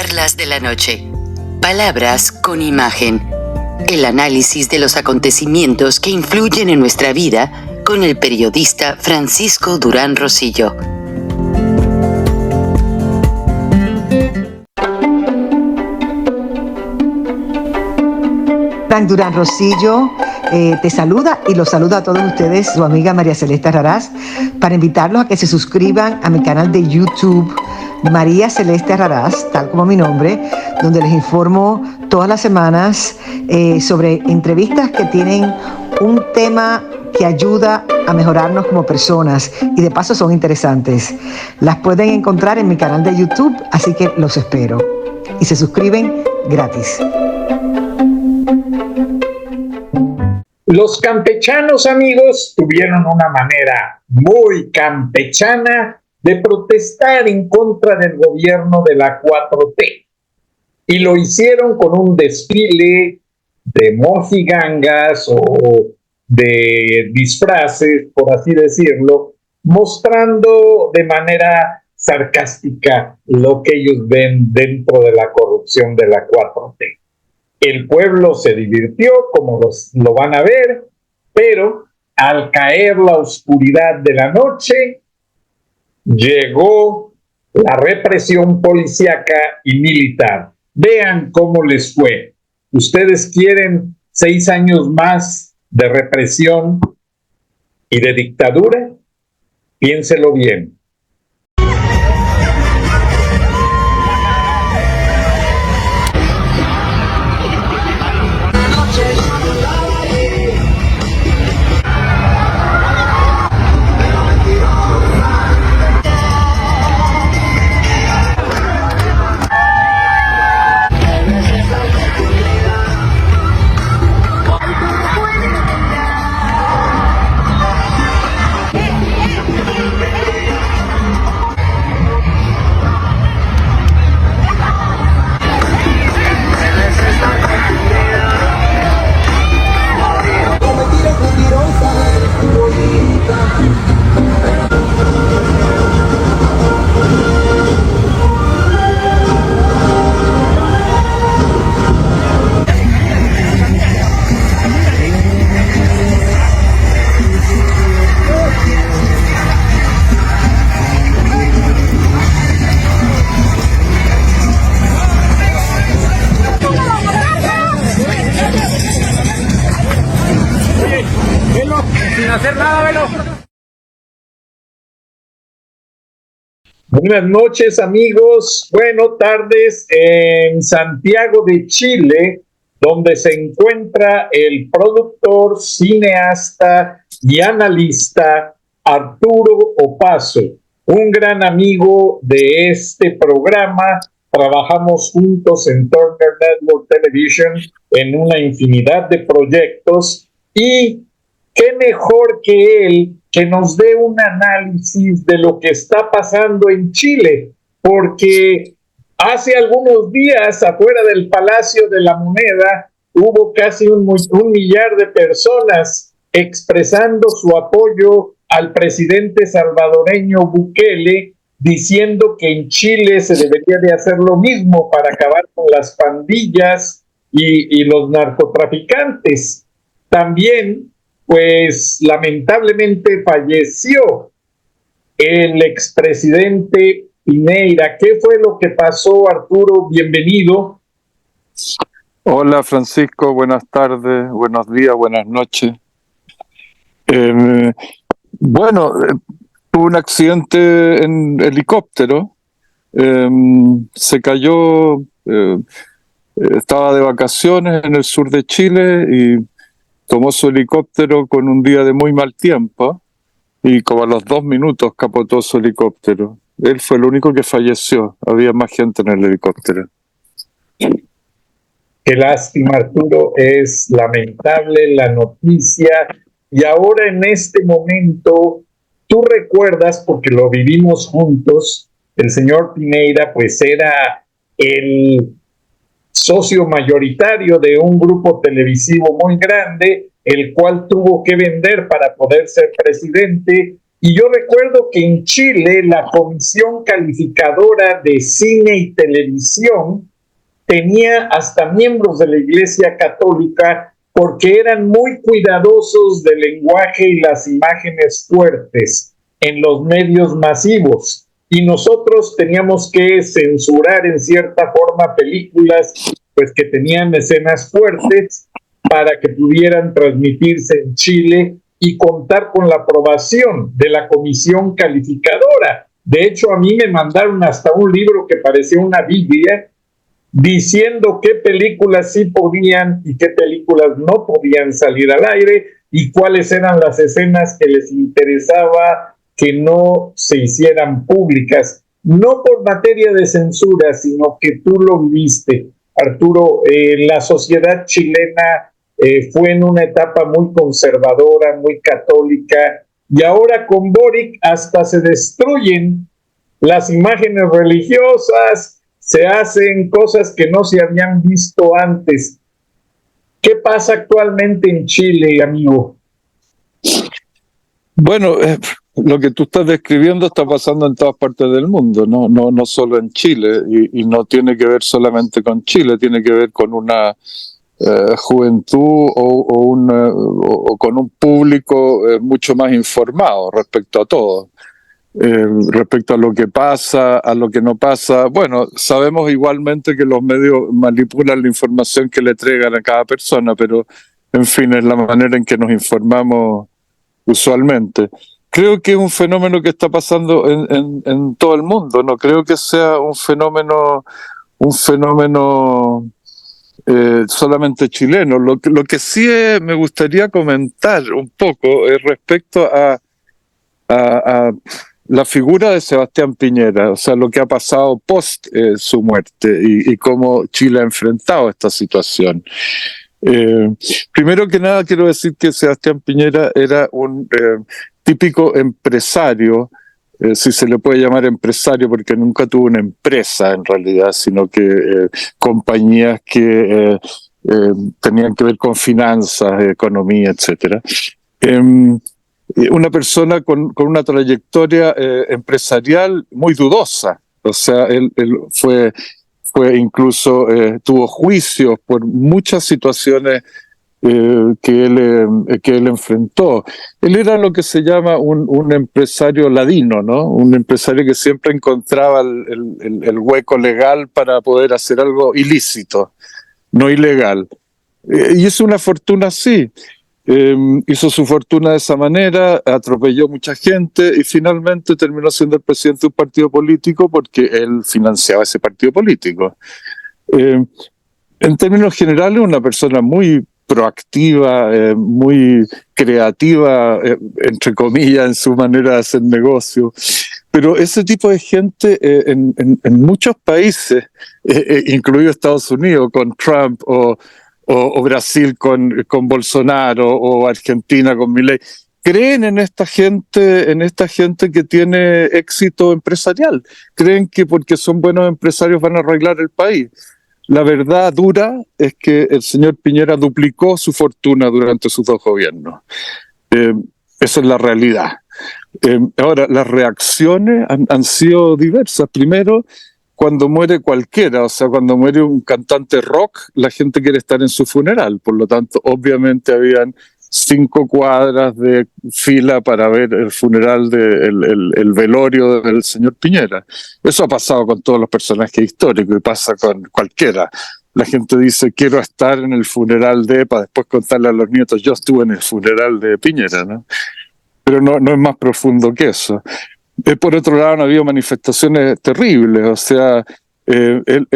Charlas de la noche. Palabras con imagen. El análisis de los acontecimientos que influyen en nuestra vida con el periodista Francisco Durán Rosillo. Frank Durán Rosillo te saluda y los saluda a todos ustedes, su amiga María Celeste Raraz, para invitarlos a que se suscriban a mi canal de YouTube, María Celeste Raraz, tal como mi nombre, donde les informo todas las semanas sobre entrevistas que tienen un tema que ayuda a mejorarnos como personas y de paso son interesantes. Las pueden encontrar en mi canal de YouTube, así que los espero. Y se suscriben gratis. Los campechanos, amigos, tuvieron una manera muy campechana de protestar en contra del gobierno de la 4T. Y lo hicieron con un desfile de mojigangas o de disfraces, por así decirlo, mostrando de manera sarcástica lo que ellos ven dentro de la corrupción de la 4T. El pueblo se divirtió, como lo van a ver, pero al caer la oscuridad de la noche, llegó la represión policíaca y militar. Vean cómo les fue. ¿Ustedes quieren 6 años más de represión y de dictadura? Piénselo bien. Buenas noches, amigos. Buenas tardes en Santiago de Chile, donde se encuentra el productor, cineasta y analista Arturo Opazo, un gran amigo de este programa. Trabajamos juntos en Turner Network Television en una infinidad de proyectos y qué mejor que él que nos dé un análisis de lo que está pasando en Chile, porque hace algunos días afuera del Palacio de la Moneda hubo casi un millar de personas expresando su apoyo al presidente salvadoreño Bukele, diciendo que en Chile se debería de hacer lo mismo para acabar con las pandillas y los narcotraficantes. También, pues lamentablemente falleció el expresidente Piñera. ¿Qué fue lo que pasó, Arturo? Bienvenido. Hola, Francisco, buenas tardes, buenos días, buenas noches. Tuvo un accidente en helicóptero, se cayó, estaba de vacaciones en el sur de Chile y tomó su helicóptero con un día de muy mal tiempo y como a los 2 minutos capotó su helicóptero. Él fue el único que falleció, había más gente en el helicóptero. Qué lástima, Arturo, es lamentable la noticia. Y ahora en este momento, tú recuerdas, porque lo vivimos juntos, el señor Piñera pues era el socio mayoritario de un grupo televisivo muy grande, el cual tuvo que vender para poder ser presidente, Y yo recuerdo que en Chile la Comisión Calificadora de Cine y Televisión tenía hasta miembros de la Iglesia Católica porque eran muy cuidadosos del lenguaje y las imágenes fuertes en los medios masivos. Y nosotros teníamos que censurar en cierta forma películas pues que tenían escenas fuertes para que pudieran transmitirse en Chile y contar con la aprobación de la Comisión Calificadora. De hecho, a mí me mandaron hasta un libro que parecía una Biblia diciendo qué películas sí podían y qué películas no podían salir al aire y cuáles eran las escenas que les interesaba que no se hicieran públicas, no por materia de censura, sino que tú lo viviste, Arturo. La sociedad chilena fue en una etapa muy conservadora, muy católica, y ahora con Boric hasta se destruyen las imágenes religiosas, se hacen cosas que no se habían visto antes. ¿Qué pasa actualmente en Chile, amigo? Bueno, lo que tú estás describiendo está pasando en todas partes del mundo, no solo en Chile, y no tiene que ver solamente con Chile, tiene que ver con una juventud o con un público mucho más informado respecto a todo. Respecto a lo que pasa, a lo que no pasa. Bueno, sabemos igualmente que los medios manipulan la información que le entregan a cada persona, pero en fin, es la manera en que nos informamos usualmente. Creo que es un fenómeno que está pasando en todo el mundo, no creo que sea un fenómeno solamente chileno. Lo que sí me gustaría comentar un poco es respecto a la figura de Sebastián Piñera, o sea, lo que ha pasado post su muerte y cómo Chile ha enfrentado esta situación. Primero que nada quiero decir que Sebastián Piñera era un típico empresario, si se le puede llamar empresario, porque nunca tuvo una empresa en realidad, sino que compañías que tenían que ver con finanzas, economía, etcétera. Una persona con una trayectoria empresarial muy dudosa. O sea, él fue incluso, tuvo juicios por muchas situaciones que él enfrentó. Él era lo que se llama un empresario ladino, ¿no? Un empresario que siempre encontraba el hueco legal para poder hacer algo ilícito, no ilegal. Y es una fortuna así. Hizo su fortuna de esa manera, atropelló mucha gente y finalmente terminó siendo el presidente de un partido político porque él financiaba ese partido político. En términos generales, una persona muy proactiva, muy creativa, entre comillas, en su manera de hacer negocio. Pero ese tipo de gente en muchos países, incluido Estados Unidos con Trump o Brasil con Bolsonaro o Argentina con Milei, creen en esta gente que tiene éxito empresarial. Creen que porque son buenos empresarios van a arreglar el país. La verdad dura es que el señor Piñera duplicó su fortuna durante sus 2 gobiernos. Eso es la realidad. Ahora, las reacciones han sido diversas. Primero, cuando muere cualquiera, o sea, cuando muere un cantante rock, la gente quiere estar en su funeral. Por lo tanto, obviamente habían 5 cuadras de fila para ver el funeral, el velorio del señor Piñera. Eso ha pasado con todos los personajes históricos y pasa con cualquiera. La gente dice, quiero estar en el funeral para después contarle a los nietos, yo estuve en el funeral de Piñera, ¿no? Pero no es más profundo que eso. Por otro lado, han habido manifestaciones terribles, o sea, él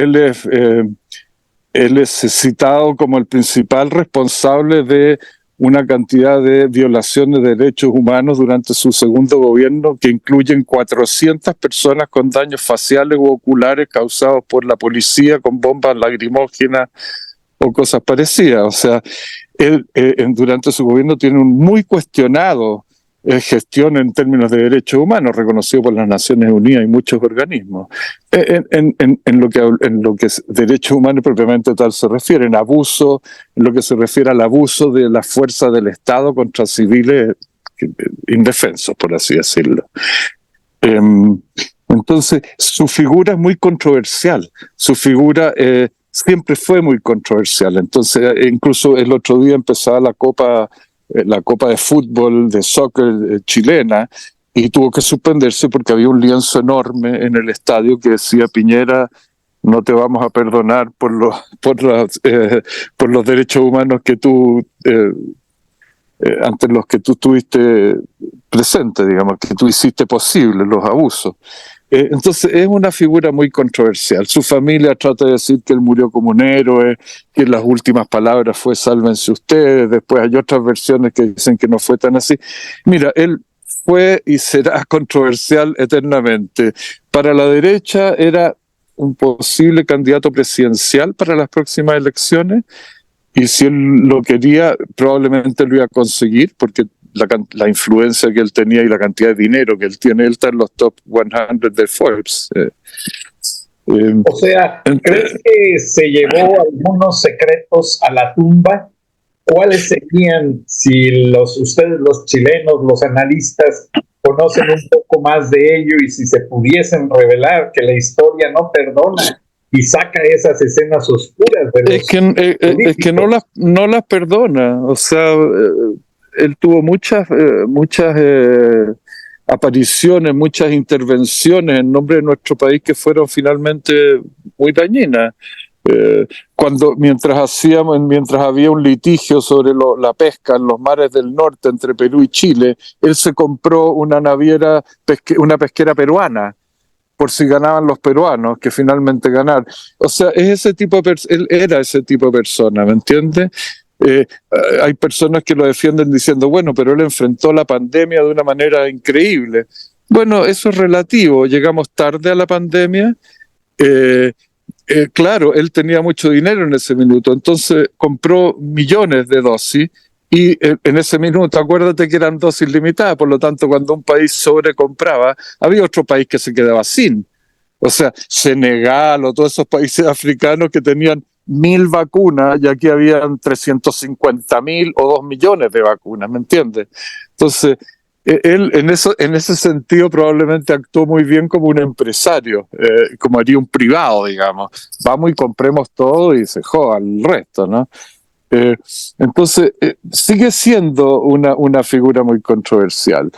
es citado como el principal responsable de una cantidad de violaciones de derechos humanos durante su segundo gobierno, que incluyen 400 personas con daños faciales u oculares causados por la policía con bombas lacrimógenas o cosas parecidas. O sea, él durante su gobierno tiene un muy cuestionado gestión en términos de derechos humanos, reconocido por las Naciones Unidas y muchos organismos. En lo que es derechos humanos propiamente tal se refiere, en lo que se refiere al abuso de la fuerza del Estado contra civiles indefensos, por así decirlo. Entonces, su figura es muy controversial, su figura siempre fue muy controversial. Entonces, incluso el otro día empezaba la Copa de fútbol, de soccer chilena, y tuvo que suspenderse porque había un lienzo enorme en el estadio que decía: Piñera, no te vamos a perdonar por los derechos humanos que tú ante los que tú estuviste presente, digamos, que tú hiciste posible los abusos. Entonces es una figura muy controversial. Su familia trata de decir que él murió como un héroe, que las últimas palabras fue sálvense ustedes. Después hay otras versiones que dicen que no fue tan así. Mira, él fue y será controversial eternamente. Para la derecha era un posible candidato presidencial para las próximas elecciones, y si él lo quería, probablemente lo iba a conseguir, porque la influencia que él tenía y la cantidad de dinero que él tiene, él está en los top 100 de Forbes. O sea, ¿crees que se llevó algunos secretos a la tumba? ¿Cuáles serían, si ustedes los chilenos, los analistas, conocen un poco más de ello, y si se pudiesen revelar que la historia no perdona y saca esas escenas oscuras de los es que no las perdona? O sea, él tuvo muchas apariciones, muchas intervenciones en nombre de nuestro país que fueron finalmente muy dañinas. Mientras había un litigio sobre la pesca en los mares del norte entre Perú y Chile, él se compró una naviera, una pesquera peruana, por si ganaban los peruanos, que finalmente ganaron. O sea, él era ese tipo de persona, ¿me entiendes? Hay personas que lo defienden diciendo: bueno, pero él enfrentó la pandemia de una manera increíble. Bueno, eso es relativo. Llegamos tarde a la pandemia. Claro, él tenía mucho dinero en ese minuto, entonces compró millones de dosis, y en ese minuto, acuérdate que eran dosis limitadas, por lo tanto, cuando un país sobrecompraba, había otro país que se quedaba sin. O sea, Senegal o todos esos países africanos que tenían 1.000 vacunas, y aquí habían 350.000 o 2 millones de vacunas, ¿me entiendes? Entonces, él en ese sentido probablemente actuó muy bien como un empresario, como haría un privado, digamos. Vamos y compremos todo y se joda el resto, ¿no? Entonces, sigue siendo una figura muy controversial.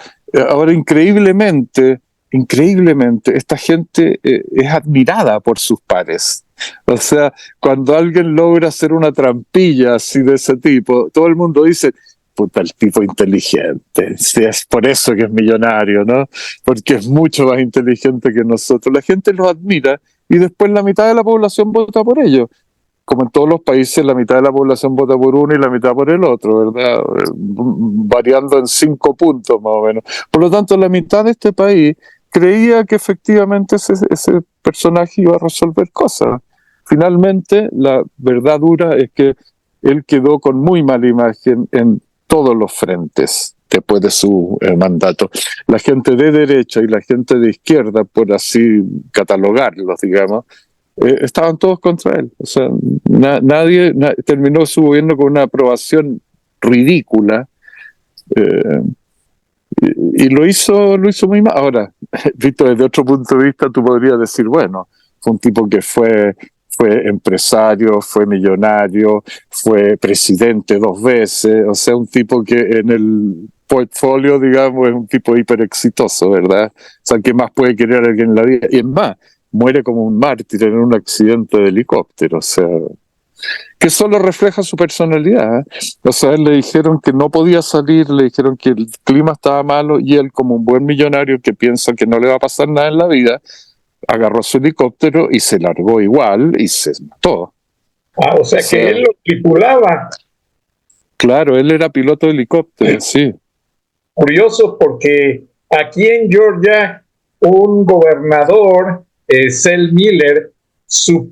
Ahora, increíblemente, esta gente es admirada por sus pares. O sea, cuando alguien logra hacer una trampilla así de ese tipo, todo el mundo dice: puta, el tipo inteligente, sí, es por eso que es millonario, ¿no? Porque es mucho más inteligente que nosotros. La gente los admira, y después la mitad de la población vota por ellos. Como en todos los países, la mitad de la población vota por uno y la mitad por el otro, ¿verdad? Variando en 5 puntos más o menos. Por lo tanto, la mitad de este país creía que efectivamente ese personaje iba a resolver cosas. Finalmente, la verdad dura es que él quedó con muy mala imagen en todos los frentes después de su mandato. La gente de derecha y la gente de izquierda, por así catalogarlos, digamos, estaban todos contra él. O sea, nadie terminó su gobierno con una aprobación ridícula, y lo hizo muy mal. Ahora, visto desde otro punto de vista, tú podrías decir: bueno, fue un tipo que fue empresario, fue millonario, fue presidente 2 veces, o sea, un tipo que en el portfolio, digamos, es un tipo hiper exitoso, ¿verdad? O sea, ¿qué más puede querer alguien en la vida? Y es más, muere como un mártir en un accidente de helicóptero, o sea, que solo refleja su personalidad. O sea, él le dijeron que no podía salir, le dijeron que el clima estaba malo, y él, como un buen millonario que piensa que no le va a pasar nada en la vida, agarró su helicóptero y se largó igual y se mató. O sea que él lo tripulaba. Claro, él era piloto de helicóptero, sí. Curioso, porque aquí en Georgia, un gobernador, Zell Miller,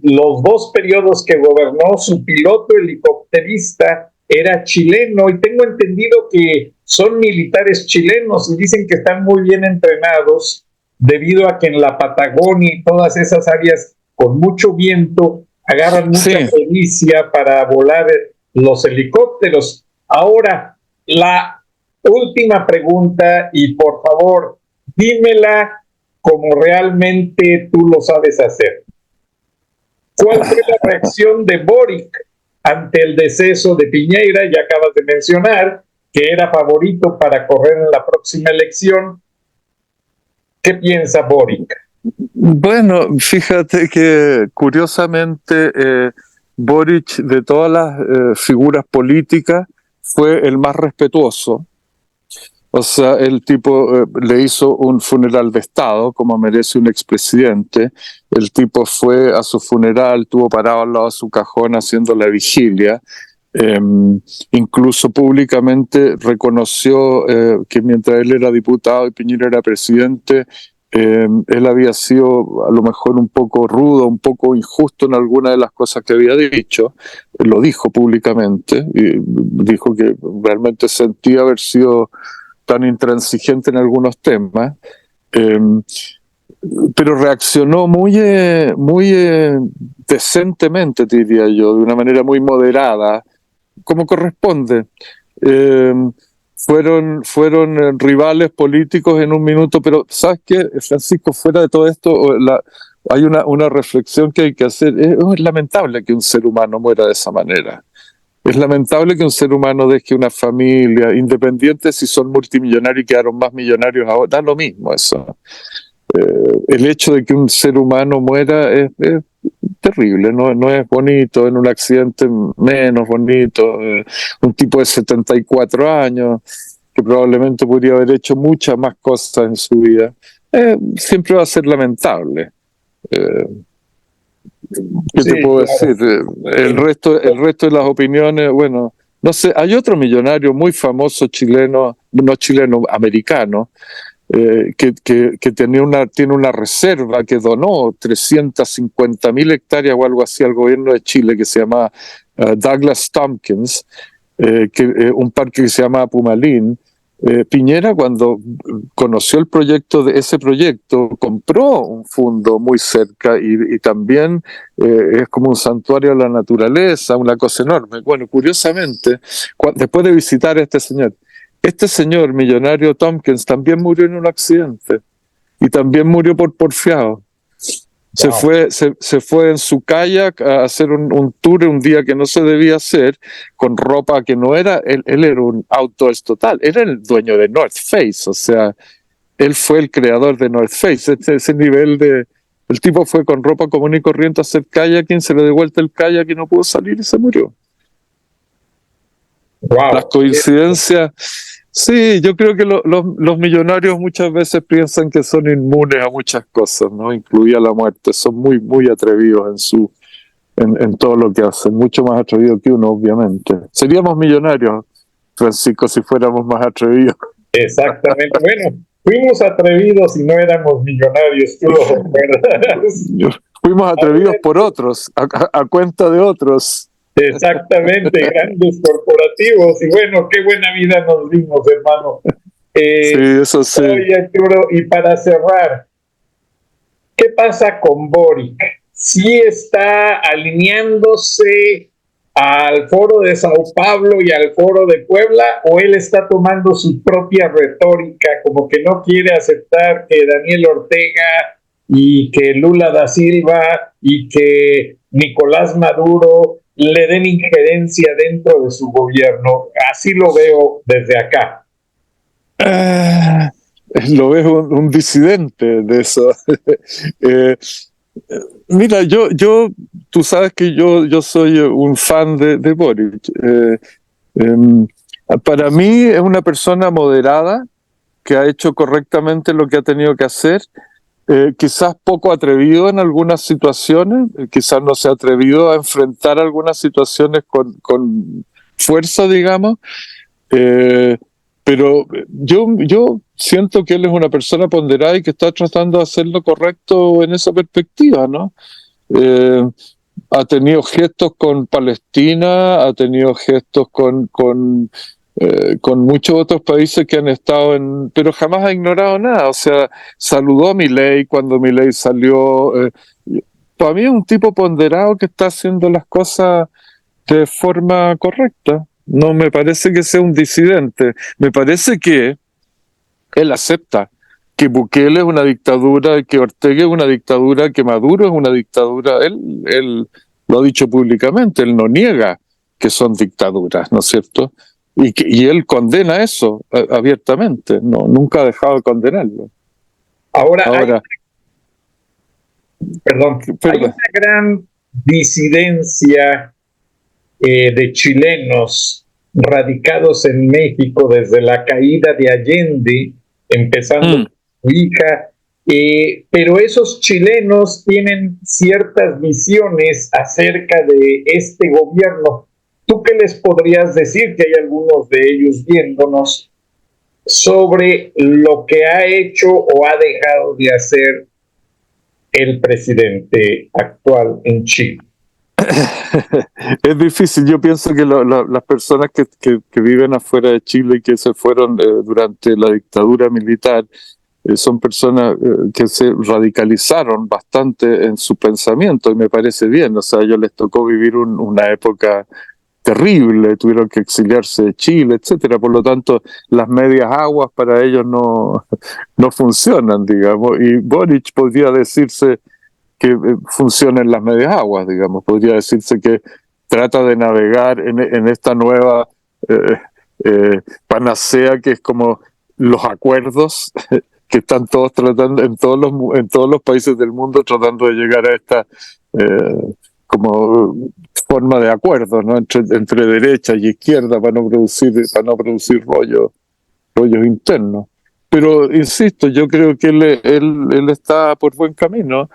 los 2 periodos que gobernó, su piloto helicópterista era chileno, y tengo entendido que son militares chilenos, y dicen que están muy bien entrenados, debido a que en la Patagonia y todas esas áreas con mucho viento agarran mucha pericia para volar los helicópteros. Ahora, la última pregunta y por favor, dímela como realmente tú lo sabes hacer. ¿Cuál fue la reacción de Boric ante el deceso de Piñera? Ya acabas de mencionar que era favorito para correr en la próxima elección. ¿Qué piensa Boric? Bueno, fíjate que curiosamente Boric, de todas las figuras políticas, fue el más respetuoso. O sea, el tipo le hizo un funeral de Estado, como merece un expresidente. El tipo fue a su funeral, tuvo parado al lado de su cajón haciendo la vigilia. Incluso públicamente reconoció que mientras él era diputado y Piñera era presidente, él había sido a lo mejor un poco rudo, un poco injusto en alguna de las cosas que había dicho. Lo dijo públicamente y dijo que realmente sentía haber sido tan intransigente en algunos temas, pero reaccionó muy decentemente, diría yo, de una manera muy moderada, como corresponde. Fueron rivales políticos en un minuto, pero ¿sabes qué, Francisco? Fuera de todo esto, hay una reflexión que hay que hacer. Es lamentable que un ser humano muera de esa manera. Es lamentable que un ser humano deje una familia, independiente si son multimillonarios y quedaron más millonarios ahora, da lo mismo eso. El hecho de que un ser humano muera es terrible, no es bonito, en un accidente menos bonito. Un tipo de 74 años que probablemente podría haber hecho muchas más cosas en su vida, siempre va a ser lamentable. ¿Qué te puedo decir? El resto de las opiniones, bueno, no sé, hay otro millonario muy famoso chileno, no chileno, americano, que tiene una reserva que donó 350.000 hectáreas o algo así al gobierno de Chile, que se llama Douglas Tompkins, un parque que se llama Pumalín. Piñera, cuando conoció el proyecto de ese proyecto, compró un fondo muy cerca y también es como un santuario de la naturaleza, una cosa enorme. Bueno, curiosamente, después de visitar a este señor millonario Tompkins también murió en un accidente y también murió por porfiado. Wow. Se fue en su kayak a hacer un tour un día que no se debía hacer, con ropa que no era, él era un outdoors total, era el dueño de North Face, o sea, él fue el creador de North Face, ese nivel el tipo fue con ropa común y corriente a hacer kayaking, se le dio vuelta el kayak y no pudo salir y se murió. Wow. Las coincidencias... Sí, yo creo que los millonarios muchas veces piensan que son inmunes a muchas cosas, ¿no? Incluida la muerte. Son muy atrevidos en todo lo que hacen, mucho más atrevidos que uno, obviamente. Seríamos millonarios, Francisco, si fuéramos más atrevidos. Exactamente. Bueno, fuimos atrevidos y no éramos millonarios, tú lo recuerdas. Fuimos atrevidos por otros, a cuenta de otros. Exactamente, grandes corporativos. Y bueno, qué buena vida nos dimos, hermano. Sí, eso sí. Oye, Arturo, y para cerrar, ¿qué pasa con Boric? ¿Sí está alineándose al Foro de Sao Paulo y al Foro de Puebla, o él está tomando su propia retórica, como que no quiere aceptar que Daniel Ortega y que Lula da Silva y que Nicolás Maduro le den injerencia dentro de su gobierno? Así lo veo desde acá. Lo veo un disidente de eso. Mira, tú sabes que yo soy un fan de Boric. Para mí es una persona moderada que ha hecho correctamente lo que ha tenido que hacer. Quizás poco atrevido en algunas situaciones, quizás no se ha atrevido a enfrentar algunas situaciones con fuerza, digamos, pero yo siento que él es una persona ponderada y que está tratando de hacer lo correcto en esa perspectiva, ¿no? Ha tenido gestos con Palestina, ha tenido gestos con muchos otros países que han estado pero jamás ha ignorado nada. O sea, saludó a Milei cuando Milei salió. Para mí es un tipo ponderado que está haciendo las cosas de forma correcta. no me parece que sea un disidente. Me parece que él acepta que Bukele es una dictadura, que Ortega es una dictadura, que Maduro es una dictadura. Él lo ha dicho públicamente, él no niega que son dictaduras, ¿no es cierto? Y él condena eso abiertamente, nunca ha dejado de condenarlo. Ahora, Perdón. hay una gran disidencia de chilenos radicados en México desde la caída de Allende, empezando por su hija, pero esos chilenos tienen ciertas visiones acerca de este gobierno. ¿Tú qué les podrías decir, que hay algunos de ellos viéndonos, sobre lo que ha hecho o ha dejado de hacer el presidente actual en Chile? Es difícil. Yo pienso que las personas que viven afuera de Chile y que se fueron durante la dictadura militar son personas que se radicalizaron bastante en su pensamiento, y me parece bien. O sea, a ellos les tocó vivir una época terrible, tuvieron que exiliarse de Chile, etcétera. Por lo tanto, las medias aguas para ellos no funcionan, digamos. Y Boric podría decirse que funciona en las medias aguas, digamos. Podría decirse que trata de navegar en esta nueva panacea que es como los acuerdos que están todos tratando en todos los países del mundo, tratando de llegar a esta como forma de acuerdo, ¿no? entre derecha y izquierda para no producir rollos internos. Pero insisto, yo creo que él está por buen camino.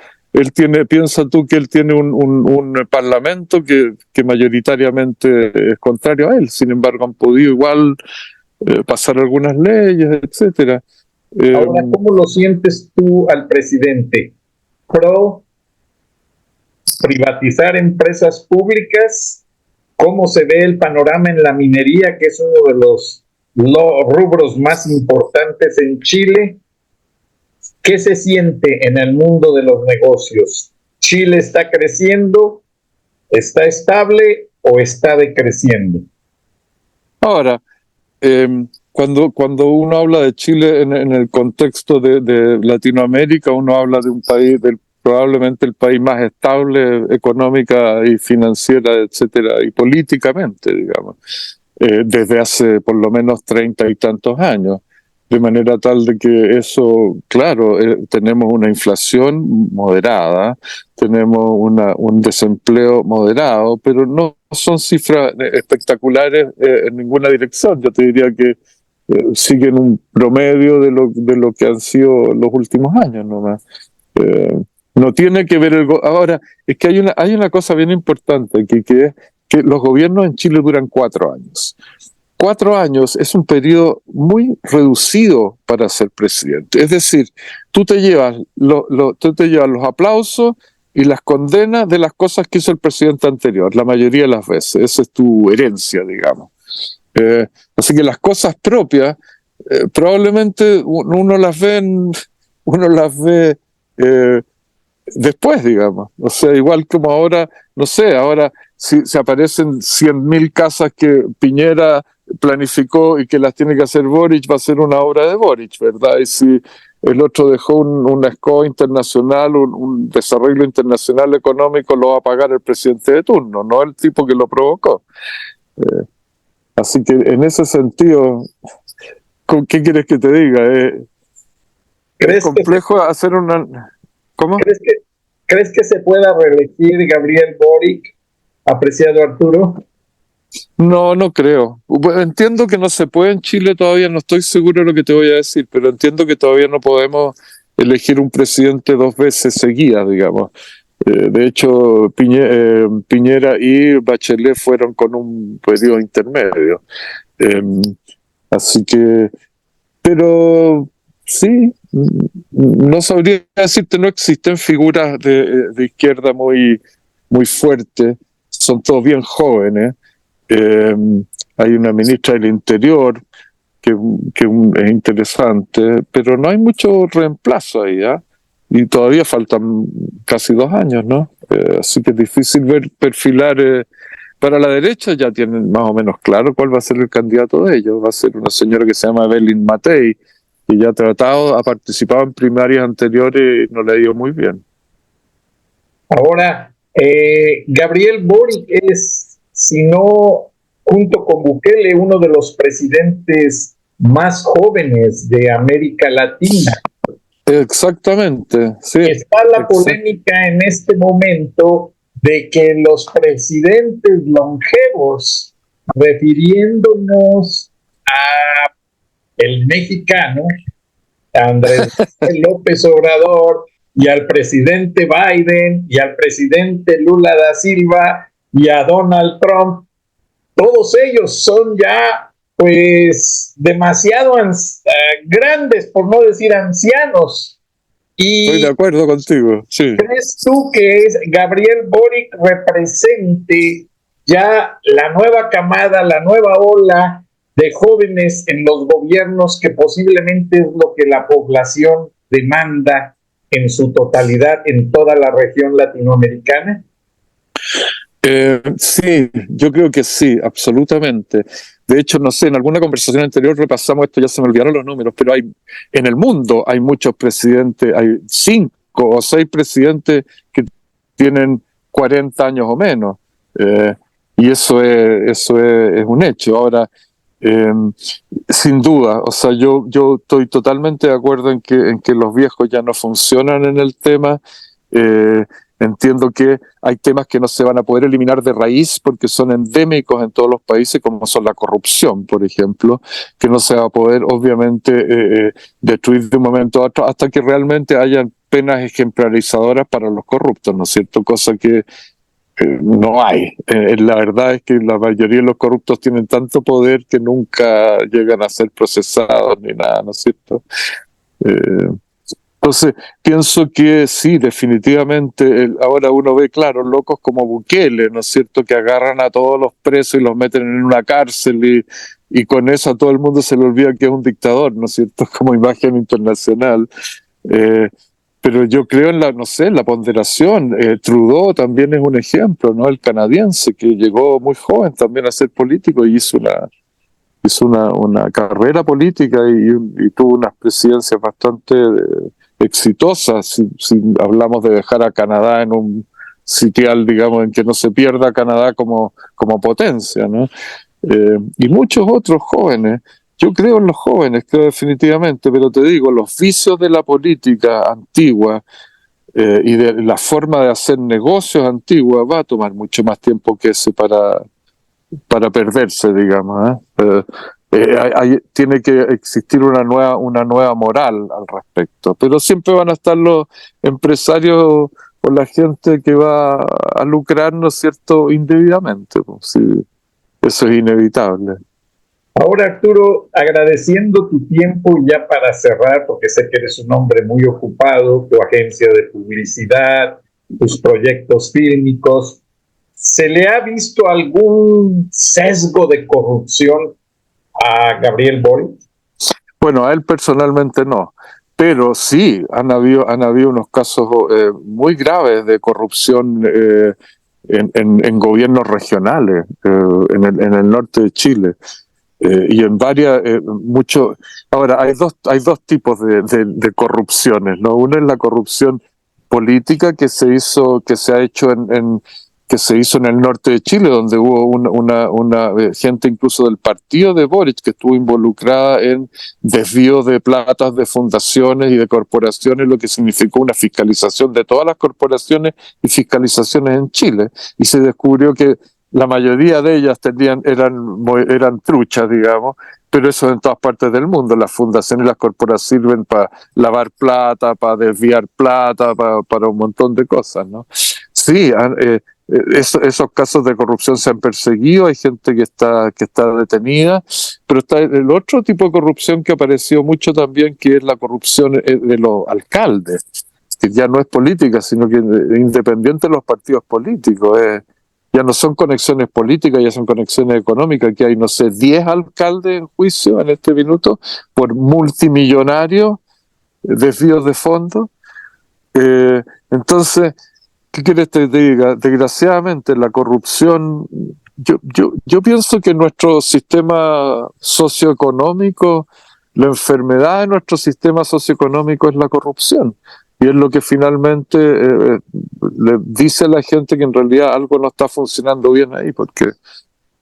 Piensa tú que él tiene un parlamento que mayoritariamente es contrario a él. Sin embargo, han podido igual pasar algunas leyes, etcétera. Ahora, ¿cómo lo sientes tú al presidente? ¿Pro privatizar empresas públicas? ¿Cómo se ve el panorama en la minería, que es uno de los rubros más importantes en Chile? ¿Qué se siente en el mundo de los negocios? ¿Chile está creciendo, está estable o está decreciendo? Ahora, cuando uno habla de Chile en el contexto de Latinoamérica, uno habla de un país, probablemente el país más estable económica y financiera, etcétera, y políticamente, digamos, desde hace por lo menos 30 y tantos años. De manera tal de que eso, claro, tenemos una inflación moderada, tenemos un desempleo moderado, pero no son cifras espectaculares en ninguna dirección. Yo te diría que siguen un promedio de lo que han sido los últimos años nomás. No tiene que ver ahora, es que hay una cosa bien importante, que es que los gobiernos en Chile duran 4 años. 4 años es un periodo muy reducido para ser presidente. Es decir, tú te llevas los aplausos y las condenas de las cosas que hizo el presidente anterior, la mayoría de las veces. Esa es tu herencia, digamos. Así que las cosas propias, probablemente uno las ve después, digamos. O sea, igual como ahora, no sé, ahora si aparecen 100.000 casas que Piñera planificó y que las tiene que hacer Boric, va a ser una obra de Boric, ¿verdad? Y si el otro dejó una escoba internacional, un desarrollo internacional económico, lo va a pagar el presidente de turno, no el tipo que lo provocó. Así que en ese sentido, ¿qué quieres que te diga? Es complejo hacer una... ¿Cómo? ¿Crees que se pueda reelegir Gabriel Boric, apreciado Arturo? No creo. Entiendo que no se puede en Chile todavía, no estoy seguro de lo que te voy a decir, pero entiendo que todavía no podemos elegir un presidente 2 veces seguidas, digamos. De hecho, Piñera y Bachelet fueron con un periodo intermedio. Así que, pero sí, no sabría decirte, no existen figuras de izquierda muy fuertes, son todos bien jóvenes. Hay una ministra del Interior que es interesante, pero no hay mucho reemplazo ahí, ¿eh? Y todavía faltan casi 2 años, ¿no? Así que es difícil perfilar Para la derecha ya tienen más o menos claro cuál va a ser el candidato de ellos. Va a ser una señora que se llama Evelyn Matei, que ya ha participado en primarias anteriores y no le ha ido muy bien. Ahora, Gabriel Boric es, si no junto con Bukele, uno de los presidentes más jóvenes de América Latina. Exactamente, sí. Está la polémica en este momento de que los presidentes longevos, refiriéndonos a el mexicano, Andrés López Obrador, y al presidente Biden, y al presidente Lula da Silva, y a Donald Trump, todos ellos son ya pues demasiado grandes, por no decir ancianos. Y estoy de acuerdo contigo, sí. ¿crees tú que Gabriel Boric represente ya la nueva camada, la nueva ola de jóvenes en los gobiernos, que posiblemente es lo que la población demanda en su totalidad en toda la región latinoamericana? Sí, yo creo que sí, absolutamente. De hecho, no sé, en alguna conversación anterior repasamos esto, ya se me olvidaron los números, pero en el mundo hay muchos presidentes, hay 5 o 6 presidentes que tienen 40 años o menos, y eso es un hecho. Ahora, sin duda, o sea, yo estoy totalmente de acuerdo en que los viejos ya no funcionan en el tema. Entiendo que hay temas que no se van a poder eliminar de raíz porque son endémicos en todos los países, como son la corrupción, por ejemplo, que no se va a poder, obviamente, destruir de un momento a otro hasta que realmente hayan penas ejemplarizadoras para los corruptos, ¿no es cierto? Cosa que no hay. La verdad es que la mayoría de los corruptos tienen tanto poder que nunca llegan a ser procesados ni nada, ¿no es cierto? Entonces, pienso que sí, definitivamente, ahora uno ve, claro, locos como Bukele, ¿no es cierto?, que agarran a todos los presos y los meten en una cárcel y con eso a todo el mundo se le olvida que es un dictador, ¿no es cierto?, como imagen internacional. Pero yo creo en no sé, en la ponderación. Trudeau también es un ejemplo, ¿no?, el canadiense, que llegó muy joven también a ser político y hizo una carrera política y tuvo unas presidencias bastante exitosas, si hablamos de dejar a Canadá en un sitial, digamos, en que no se pierda Canadá como potencia, ¿no? Y muchos otros jóvenes. Yo creo en los jóvenes, creo definitivamente, pero te digo, los vicios de la política antigua y de la forma de hacer negocios antigua va a tomar mucho más tiempo que ese para perderse, digamos. Tiene que existir una nueva moral al respecto, pero siempre van a estar los empresarios o la gente que va a lucrar, ¿no es cierto?, indebidamente, pues, sí, eso es inevitable. Ahora, Arturo, agradeciendo tu tiempo ya para cerrar, porque sé que eres un hombre muy ocupado, tu agencia de publicidad, tus proyectos fílmicos, ¿se le ha visto algún sesgo de corrupción a Gabriel Boric? Bueno, a él personalmente no, pero sí han habido unos casos muy graves de corrupción en gobiernos regionales, en el norte de Chile. Y en varias, ahora hay dos tipos de corrupciones, ¿no? Una es la corrupción política que se ha hecho que se hizo en el norte de Chile, donde hubo una gente incluso del partido de Boric que estuvo involucrada en desvío de platas de fundaciones y de corporaciones, lo que significó una fiscalización de todas las corporaciones y fiscalizaciones en Chile. Y se descubrió que la mayoría de ellas eran truchas, digamos, pero eso en todas partes del mundo. Las fundaciones y las corporaciones sirven para lavar plata, para desviar plata, para un montón de cosas, ¿no? Sí, esos casos de corrupción se han perseguido, hay gente que está detenida, pero está el otro tipo de corrupción que apareció mucho también, que es la corrupción de los alcaldes, que ya no es política, sino que independiente de los partidos políticos, ya no son conexiones políticas, ya son conexiones económicas, que hay, no sé, 10 alcaldes en juicio en este minuto por multimillonarios desvíos de fondos. Entonces, ¿qué quieres que te diga? Desgraciadamente la corrupción Yo pienso que nuestro sistema socioeconómico, la enfermedad de nuestro sistema socioeconómico es la corrupción. Y es lo que finalmente le dice a la gente que en realidad algo no está funcionando bien ahí, porque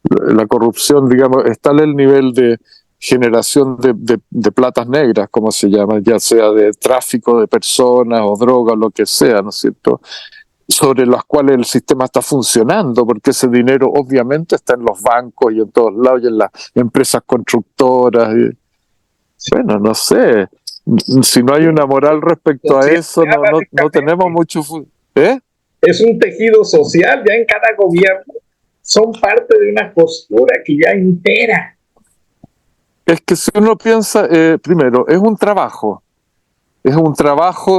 la corrupción, digamos, está en el nivel de generación de platas negras, como se llama, ya sea de tráfico de personas o drogas, lo que sea, ¿no es cierto?, sobre las cuales el sistema está funcionando, porque ese dinero obviamente está en los bancos y en todos lados y en las empresas constructoras. Y, bueno, no sé, si no hay una moral respecto a eso, no tenemos mucho... ¿Eh? Es un tejido social, ya en cada gobierno son parte de una postura que ya impera. Es que si uno piensa, primero, es un trabajo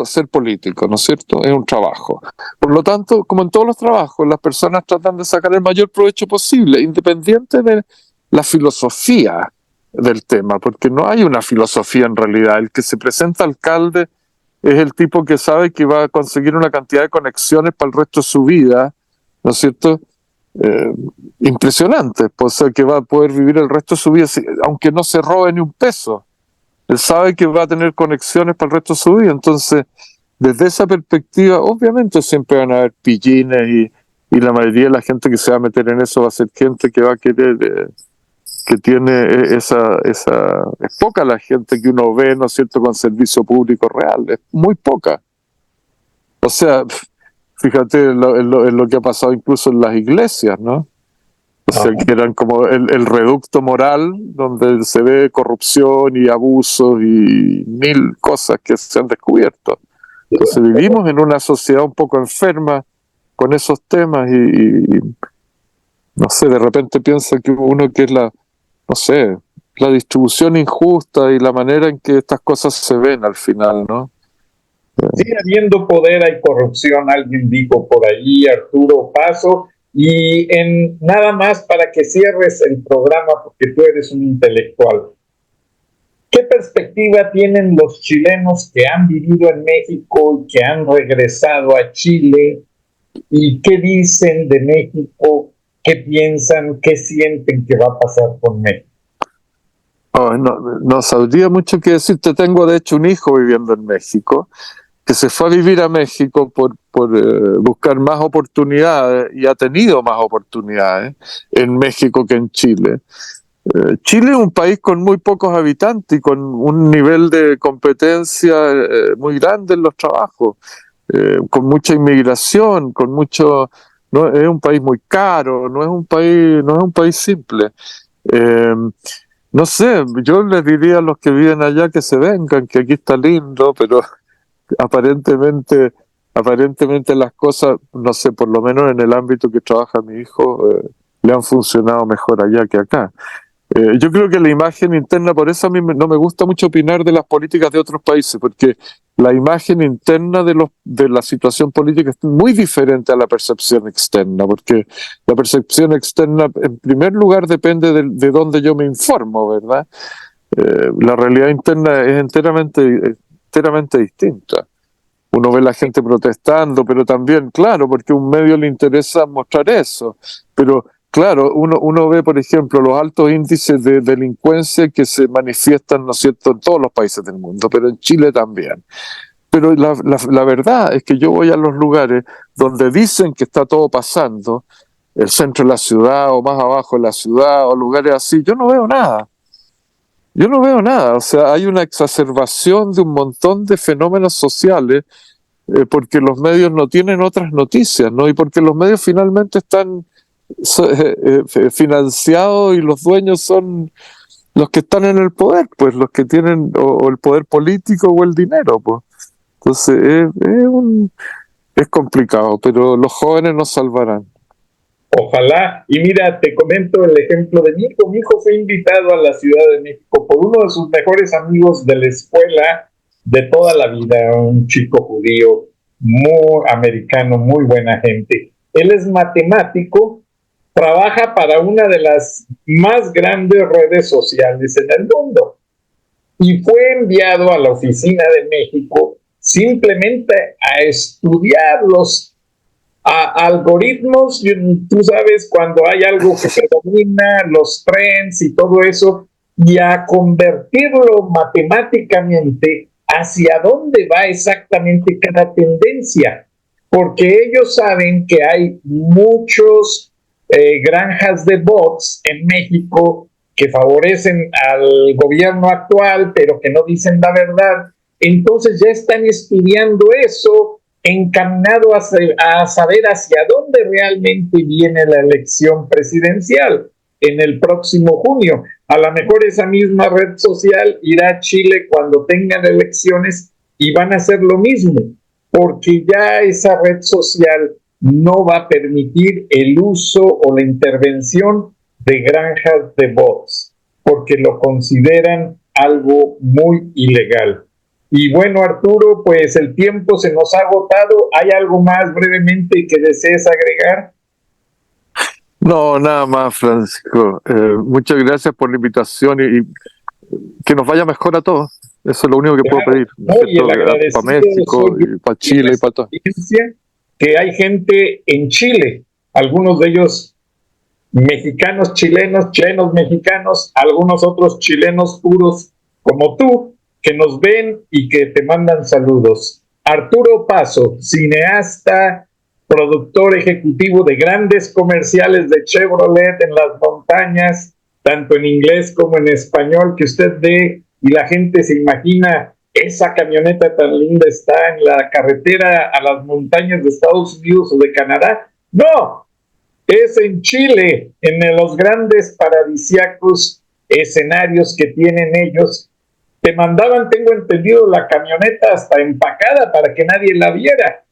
ser político, ¿no es cierto? Es un trabajo. Por lo tanto, como en todos los trabajos, las personas tratan de sacar el mayor provecho posible, independiente de la filosofía del tema, porque no hay una filosofía en realidad. El que se presenta alcalde es el tipo que sabe que va a conseguir una cantidad de conexiones para el resto de su vida, ¿no es cierto?, impresionante, pues, o sea, que va a poder vivir el resto de su vida, aunque no se robe ni un peso. Él sabe que va a tener conexiones para el resto de su vida. Entonces, desde esa perspectiva, obviamente siempre van a haber pillines y la mayoría de la gente que se va a meter en eso va a ser gente que va a querer, que tiene es poca la gente que uno ve, ¿no es cierto?, con servicio público real, es muy poca. O sea, fíjate en lo que ha pasado incluso en las iglesias, ¿no? O sea, que eran como el reducto moral donde se ve corrupción y abusos y mil cosas que se han descubierto. Entonces vivimos en una sociedad un poco enferma con esos temas y no sé, de repente piensa que uno que es no sé, la distribución injusta y la manera en que estas cosas se ven al final, ¿no? Sigue habiendo poder, hay corrupción, alguien dijo por ahí, Arturo Paso. Y en nada más para que cierres el programa, porque tú eres un intelectual, ¿qué perspectiva tienen los chilenos que han vivido en México y que han regresado a Chile? ¿Y qué dicen de México? ¿Qué piensan? ¿Qué sienten que va a pasar con México? Oh, no sabría mucho qué decirte. Tengo de hecho un hijo viviendo en México que se fue a vivir a México por buscar más oportunidades y ha tenido más oportunidades en México que en Chile. Chile es un país con muy pocos habitantes y con un nivel de competencia muy grande en los trabajos, con mucha inmigración, con mucho... No, es un país muy caro, no es un país simple. No sé, yo les diría a los que viven allá que se vengan, que aquí está lindo, pero aparentemente las cosas, no sé, por lo menos en el ámbito que trabaja mi hijo, le han funcionado mejor allá que acá. Yo creo que la imagen interna, por eso a mí no me gusta mucho opinar de las políticas de otros países, porque la imagen interna de la situación política es muy diferente a la percepción externa, porque la percepción externa, en primer lugar, depende de dónde yo me informo, ¿verdad? La realidad interna es enteramente distinta. Uno ve a la gente protestando, pero también, claro, porque a un medio le interesa mostrar eso. Pero, claro, uno ve, por ejemplo, los altos índices de delincuencia que se manifiestan, ¿no es cierto?, en todos los países del mundo, pero en Chile también. Pero la verdad es que yo voy a los lugares donde dicen que está todo pasando, el centro de la ciudad o más abajo de la ciudad o lugares así, yo no veo nada. Yo no veo nada, o sea, hay una exacerbación de un montón de fenómenos sociales porque los medios no tienen otras noticias, ¿no? Y porque los medios finalmente están financiados y los dueños son los que están en el poder, pues los que tienen o el poder político o el dinero, pues. Entonces es complicado, pero los jóvenes nos salvarán. Ojalá. Y mira, te comento el ejemplo de mi hijo. Mi hijo fue invitado a la Ciudad de México por uno de sus mejores amigos de la escuela de toda la vida, un chico judío, muy americano, muy buena gente. Él es matemático, trabaja para una de las más grandes redes sociales en el mundo y fue enviado a la oficina de México simplemente a estudiar los algoritmos, tú sabes, cuando hay algo que predomina, los trends y todo eso, y a convertirlo matemáticamente hacia dónde va exactamente cada tendencia, porque ellos saben que hay muchos granjas de bots en México que favorecen al gobierno actual, pero que no dicen la verdad. Entonces ya están estudiando eso, encaminado a saber hacia dónde realmente viene la elección presidencial en el próximo junio. A lo mejor esa misma red social irá a Chile cuando tengan elecciones y van a hacer lo mismo, porque ya esa red social no va a permitir el uso o la intervención de granjas de bots, porque lo consideran algo muy ilegal. Y bueno, Arturo, pues el tiempo se nos ha agotado. ¿Hay algo más brevemente que desees agregar? No, nada más, Francisco. Muchas gracias por la invitación y que nos vaya mejor a todos. Eso es lo único que puedo pedir. No, y el agradecido para México, y para Chile y para todo. Que hay gente en Chile, algunos de ellos mexicanos, chilenos, chilenos mexicanos, algunos otros chilenos puros como tú, que nos ven y que te mandan saludos. Arturo Paso, cineasta, productor ejecutivo de grandes comerciales de Chevrolet en las montañas, tanto en inglés como en español, que usted ve y la gente se imagina, esa camioneta tan linda está en la carretera a las montañas de Estados Unidos o de Canadá. No, es en Chile, en los grandes paradisíacos escenarios que tienen ellos. Te mandaban, tengo entendido, la camioneta hasta empacada para que nadie la viera.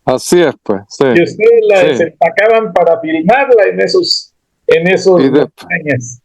Así es, pues. Sí. Y ustedes la desempacaban para filmarla en esos montañas.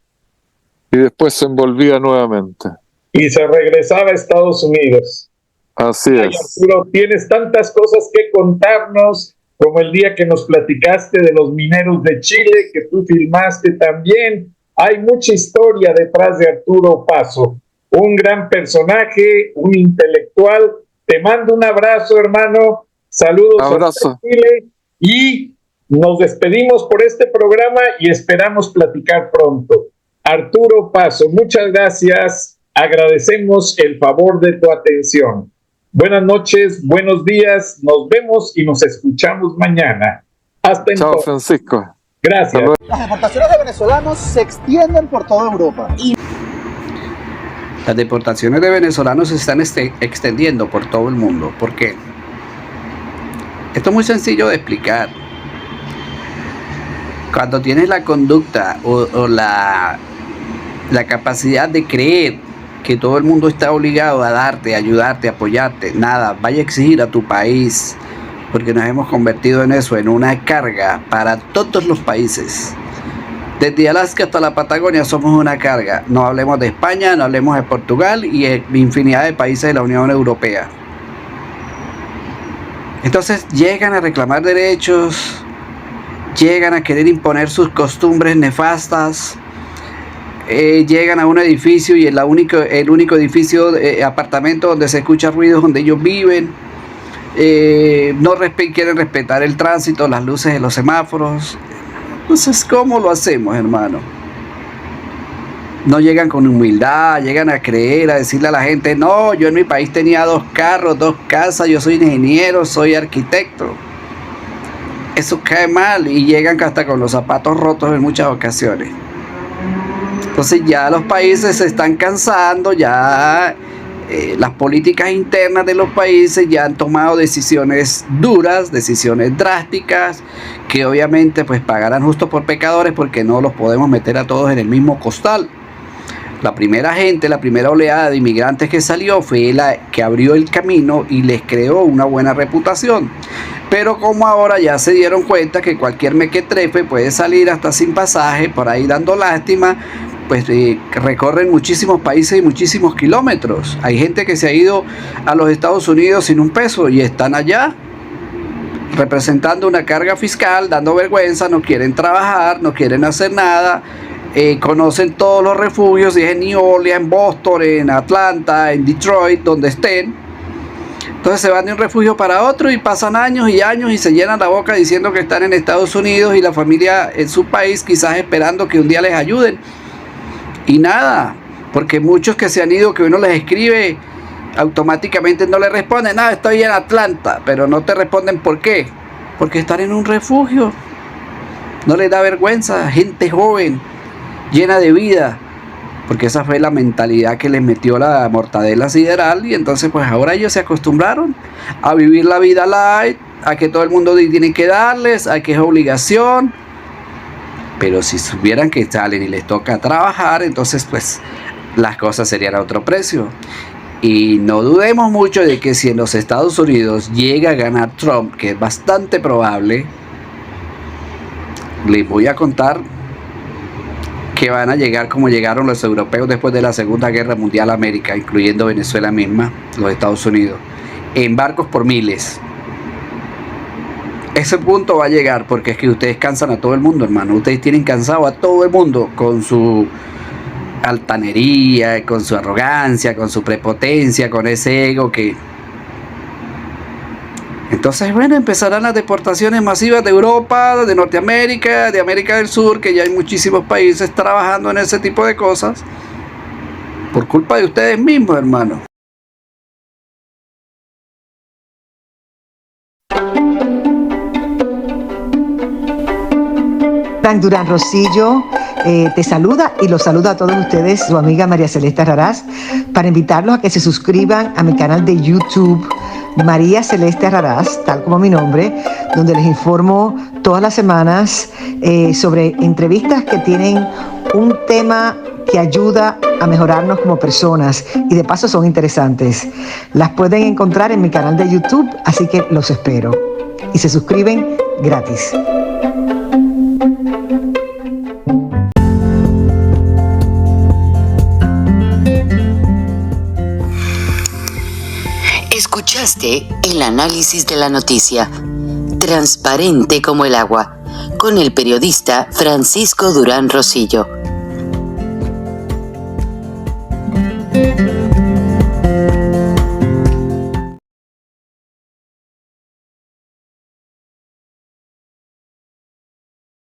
Y después se envolvía nuevamente. Y se regresaba a Estados Unidos. Así es. Arturo, tienes tantas cosas que contarnos, como el día que nos platicaste de los mineros de Chile, que tú filmaste también. Hay mucha historia detrás de Arturo Paso. Un gran personaje, un intelectual. Te mando un abrazo, hermano. Saludos a Chile y nos despedimos por este programa y esperamos platicar pronto. Arturo Paso, muchas gracias. Agradecemos el favor de tu atención. Buenas noches, buenos días. Nos vemos y nos escuchamos mañana. Hasta entonces. Chao, Francisco. Gracias. Las deportaciones de venezolanos se extienden por toda Europa. Las deportaciones de venezolanos se están extendiendo por todo el mundo. ¿Por qué? Esto es muy sencillo de explicar. Cuando tienes la conducta o la capacidad de creer que todo el mundo está obligado a darte, a ayudarte, a apoyarte, nada, vaya a exigir a tu país, porque nos hemos convertido en eso, en una carga para todos los países. Desde Alaska hasta la Patagonia somos una carga. No hablemos de España, no hablemos de Portugal y infinidad de países de la Unión Europea. Entonces llegan a reclamar derechos, llegan a querer imponer sus costumbres nefastas, llegan a un edificio y el único edificio, apartamento donde se escucha ruido donde ellos viven, quieren respetar el tránsito, las luces de los semáforos. Entonces, ¿cómo lo hacemos, hermano? No llegan con humildad, llegan a creer, a decirle a la gente, no, yo en mi país tenía 2 carros, 2 casas, yo soy ingeniero, soy arquitecto. Eso cae mal y llegan hasta con los zapatos rotos en muchas ocasiones. Entonces ya los países se están cansando, ya las políticas internas de los países ya han tomado decisiones duras, decisiones drásticas, que obviamente pues pagarán justo por pecadores porque no los podemos meter a todos en el mismo costal. La primera oleada de inmigrantes que salió fue la que abrió el camino y les creó una buena reputación. Pero como ahora ya se dieron cuenta que cualquier mequetrefe puede salir hasta sin pasaje, por ahí dando lástima, pues recorren muchísimos países y muchísimos kilómetros. Hay gente que se ha ido a los Estados Unidos sin un peso y están allá representando una carga fiscal, dando vergüenza, no quieren trabajar, no quieren hacer nada. Conocen todos los refugios, en New Orleans, en Boston, en Atlanta, en Detroit, donde estén, Entonces se van de un refugio para otro y pasan años y años y se llenan la boca diciendo que están en Estados Unidos y la familia en su país, quizás esperando que un día les ayuden. Y nada, porque muchos que se han ido, que uno les escribe, automáticamente no le responden, estoy en Atlanta, pero no te responden por qué. Porque están en un refugio. No les da vergüenza, gente joven, llena de vida. Porque esa fue la mentalidad que les metió la mortadela sideral, y entonces pues ahora ellos se acostumbraron a vivir la vida light, a que todo el mundo tiene que darles, a que es obligación. Pero si supieran que salen y les toca trabajar, entonces pues las cosas serían a otro precio. Y no dudemos mucho de que si en los Estados Unidos llega a ganar Trump, que es bastante probable, les voy a contar que van a llegar como llegaron los europeos después de la Segunda Guerra Mundial a América, incluyendo Venezuela misma, los Estados Unidos, en barcos por miles. Ese punto va a llegar porque es que ustedes cansan a todo el mundo, hermano. Ustedes tienen cansado a todo el mundo con su altanería, con su arrogancia, con su prepotencia, con ese ego que... Entonces, bueno, empezarán las deportaciones masivas de Europa, de Norteamérica, de América del Sur, que ya hay muchísimos países trabajando en ese tipo de cosas, por culpa de ustedes mismos, hermano. Frank Durán Rosillo te saluda y los saluda a todos ustedes, su amiga María Celeste Raraz, para invitarlos a que se suscriban a mi canal de YouTube, María Celeste Raraz, tal como mi nombre, donde les informo todas las semanas sobre entrevistas que tienen un tema que ayuda a mejorarnos como personas y de paso son interesantes. Las pueden encontrar en mi canal de YouTube, así que los espero. Y se suscriben gratis. Escuchaste el análisis de la noticia, transparente como el agua, con el periodista Francisco Durán Rosillo.